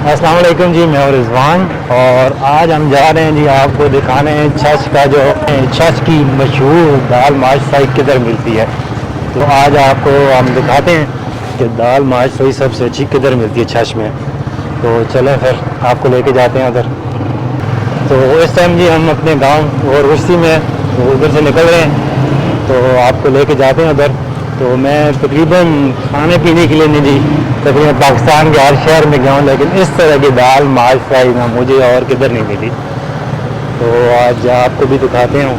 अस्सलाम वालेकुम जी, मैं और रिजवान। और आज हम जा रहे हैं जी आपको दिखाने हैं छछ का जो छछ की मशहूर दाल माश फ्राई किधर मिलती है। तो आज आपको हम दिखाते हैं कि दाल माश फ्राई सबसे अच्छी किधर मिलती है छछ में। तो चलें फिर आपको लेके जाते हैं उधर। तो इस टाइम जी हम अपने गांव और उसी में तो उधर से निकल रहे हैं, तो आपको लेके जाते हैं उधर। तो मैं तकरीबन खाने पीने के लिए नहीं जी तकरीबन पाकिस्तान के हर शहर में गया हूँ, लेकिन इस तरह की दाल माश फ्राई ना मुझे और किधर नहीं मिली। तो आज आपको भी दिखाते हैं।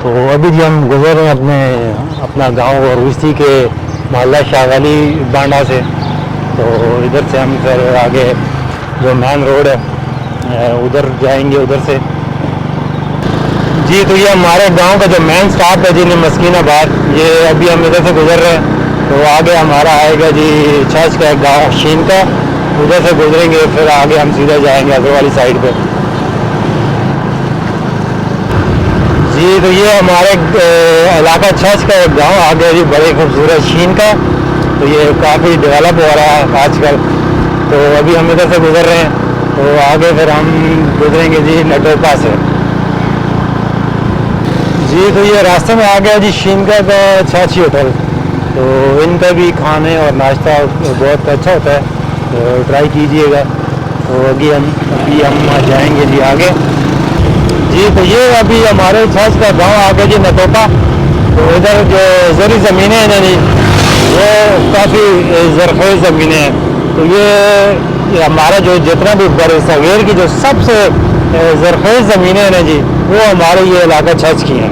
तो अभी जी हम गुजर रहे हैं अपना गांव और उसी के मोहल्ला शाहवाली बांडा से। तो इधर से हम फिर आगे जो मेन रोड है उधर जाएंगे उधर से जी। तो ये हमारे गांव का जो मेन स्टॉप है जी मस्कीनाबाद, ये अभी हम इधर से गुजर रहे हैं। तो आगे हमारा आएगा जी छछ का एक गाँव शीन का, उधर से गुजरेंगे फिर आगे हम सीधा जाएंगे अगर वाली साइड पे जी। तो ये हमारे इलाका छछ का एक गांव आ गया जी, बड़े खूबसूरत शीन का। तो ये काफ़ी डेवलप हो रहा है आजकल। तो अभी हम इधर से गुजर रहे हैं, तो आगे फिर हम गुजरेंगे जी नटोपा से जी। तो ये रास्ते में आ गया जी शीन का छाछी होटल। तो इनका भी खाने और नाश्ता बहुत अच्छा होता है, तो ट्राई कीजिएगा। तो अभी हम जाएंगे जी आगे जी। तो ये अभी हमारे छछ का गांव आ गया जी नटोपा। तो इधर जो ज़री ज़मीनें हैं ना जी, वो काफ़ी ज़रख़ेज़ ज़मीनें हैं। तो ये हमारा जो जितना भी बर सग़ीर की जो सबसे ज़रख़ेज़ ज़मीनें हैं ना जी, वो हमारे ये इलाका छछ की हैं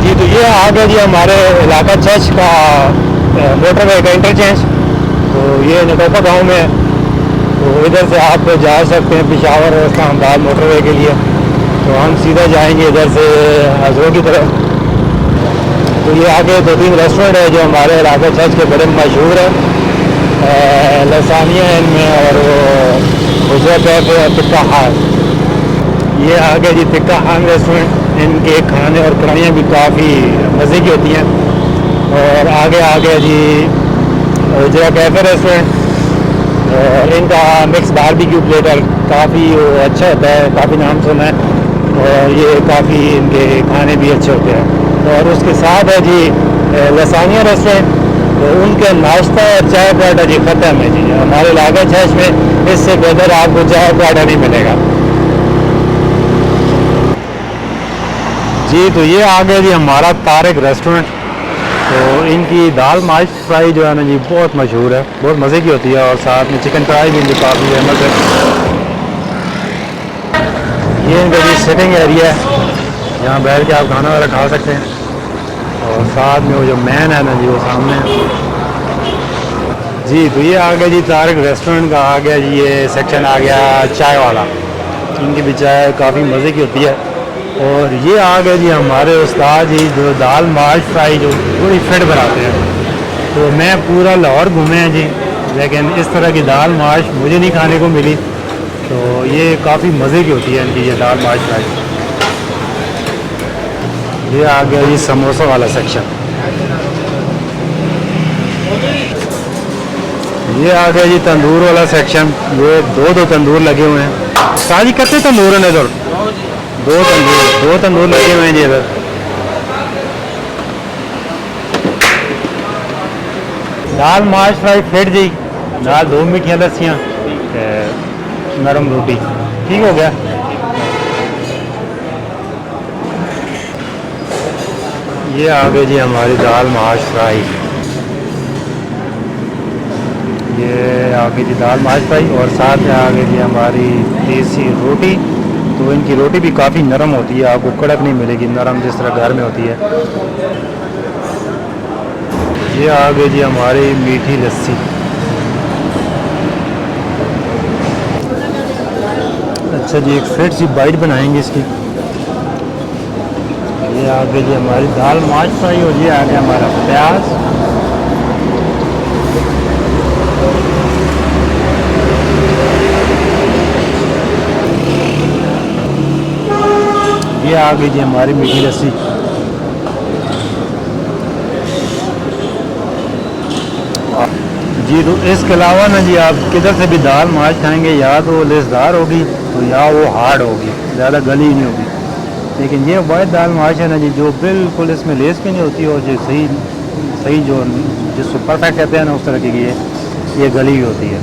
जी। तो ये आ गया जी हमारे इलाका छछ का मोटरवे का इंटरचेंज। तो ये नटोपा गांव में है। तो इधर से आप जा सकते हैं पेशावर और इस्लामाबाद मोटरवे के लिए। तो हम सीधा जाएंगे इधर से हजरों की तरफ। तो ये आगे 2-3 रेस्टोरेंट है जो हमारे इलाका छछ के बड़े मशहूर हैं। लसानिया है इनमें, और वो गुजरा कैफ़े और टिक्का खान। ये आगे जी टिक्का खान रेस्टोरेंट, इनके खाने और कढ़ाइयाँ भी काफ़ी मज़े की होती हैं। और आगे जी गुजरा कैफ़े रेस्टोरेंट, और इनका मिक्स बारबेक्यू प्लेटर काफ़ी अच्छा होता है, काफ़ी नाम सुना है। और ये काफ़ी इनके खाने भी अच्छे होते हैं। और उसके साथ है जी लसानिया रेस्टोरेंट। तो उनके नाश्ता और चाय पराठा जी ख़त्म है जी। हमारे इलाके छछ में इससे बेहतर आपको चाय पराठा नहीं मिलेगा जी। तो ये आ गया जी हमारा तारिक रेस्टोरेंट। तो इनकी दाल माश फ्राई जो है ना जी बहुत मशहूर है, बहुत मज़े की होती है। और साथ में चिकन फ्राई भी इनकी काफ़ी फेमस है। ये इनका जी सिटिंग एरिया है, यहाँ बैठ के आप खाना वाला खा सकते हैं। और साथ में वो जो मैन है ना जी वो सामने है जी। तो ये आ गया जी तारिक रेस्टोरेंट का आ गया जी ये सेक्शन आ गया चाय वाला। इनकी भी चाय काफ़ी मज़े की होती है। और ये आ गए जी हमारे उस्ताद जी जो दाल माश फ्राई जो पूरी फिट बनाते हैं। तो मैं पूरा लाहौर घूमे हैं जी, लेकिन इस तरह की दाल माश मुझे नहीं खाने को मिली। तो ये काफ़ी मज़े की होती है इनकी ये दाल माश फ्राई। ये आ गया जी समोसा वाला सेक्शन। ये आ गया जी तंदूर वाला सेक्शन। ये दो तंदूर लगे हुए हैं। सारी कितने तंदूर हैं इधर? दो तंदूर लगे हुए हैं जी इधर। दाल माश फ्राई फिट जी, दाल 2 मीठियाँ लस्सियाँ, नरम रोटी, ठीक हो गया। ये आ गई जी हमारी दाल माश फ्राई। ये आ गई जी दाल माश फ्राई, और साथ में आ गई जी हमारी देसी रोटी। तो इनकी रोटी भी काफ़ी नरम होती है, आपको कड़क नहीं मिलेगी, नरम जिस तरह घर में होती है। ये आ गई जी हमारी मीठी लस्सी। अच्छा जी, एक फिट सी बाइट बनाएंगे इसकी। ये आ गई जी हमारी दाल माश फ्राई, और ये आ गया हमारा प्याज। ये आ गई जी हमारी मीठी लस्सी। जी तो इसके अलावा ना जी आप किधर से भी दाल माश खाएंगे या तो लेसदार होगी तो या वो हार्ड होगी, ज़्यादा गली नहीं होगी। लेकिन ये वाइट दाल माश है ना जी जो बिल्कुल इसमें लेस भी नहीं होती और जो सही सही जो जिसको परफेक्ट कहते हैं ना उस तरह की ये गली हुई होती है।